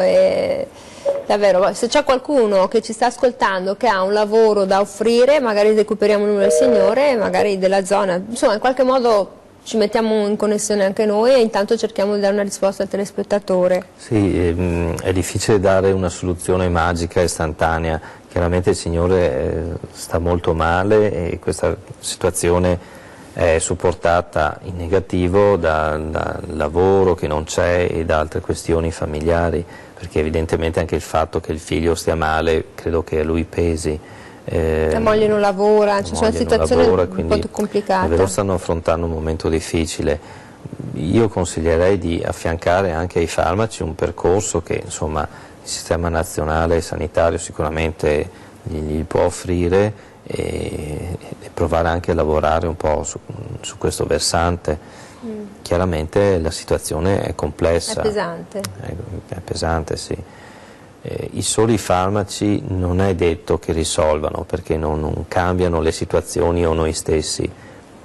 Davvero, se c'è qualcuno che ci sta ascoltando che ha un lavoro da offrire, magari recuperiamo il numero del signore, magari della zona, insomma in qualche modo ci mettiamo in connessione anche noi e intanto cerchiamo di dare una risposta al telespettatore. Sì, è difficile dare una soluzione magica, istantanea, chiaramente il signore sta molto male e questa situazione è supportata in negativo dal lavoro che non c'è e da altre questioni familiari, perché evidentemente anche il fatto che il figlio stia male credo che a lui pesi. La moglie non lavora, c'è una situazione un po' complicata. Davvero stanno affrontando un momento difficile. Io consiglierei di affiancare anche ai farmaci un percorso che insomma il sistema nazionale sanitario sicuramente gli può offrire e provare anche a lavorare un po' su questo versante. Chiaramente la situazione è complessa. È pesante. È pesante, sì. I soli farmaci non è detto che risolvano perché non cambiano le situazioni o noi stessi,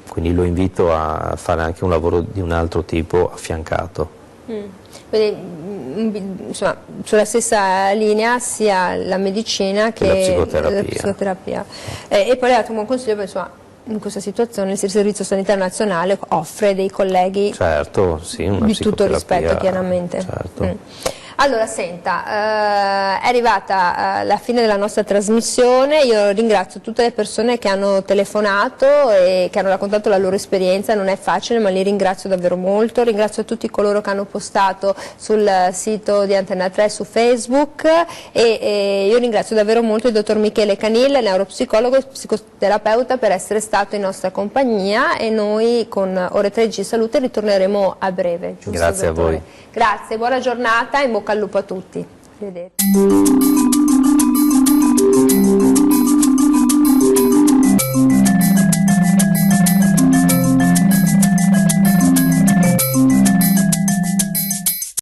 quindi lo invito a fare anche un lavoro di un altro tipo affiancato. Quindi insomma, sulla stessa linea sia la medicina che la psicoterapia. E poi le dato un buon consiglio perché insomma, in questa situazione il Servizio Sanitario Nazionale offre dei colleghi sì, una di tutto rispetto chiaramente. Certo. Allora, senta, è arrivata la fine della nostra trasmissione, io ringrazio tutte le persone che hanno telefonato e che hanno raccontato la loro esperienza, non è facile ma li ringrazio davvero molto, ringrazio tutti coloro che hanno postato sul sito di Antenna 3 su Facebook e io ringrazio davvero molto il dottor Michele Canil, neuropsicologo e psicoterapeuta, per essere stato in nostra compagnia e noi con Ore 3G Salute ritorneremo a breve. Giusto, grazie dottore? a voi. Grazie, buona giornata e in bocca al lupo a tutti. Arrivederci.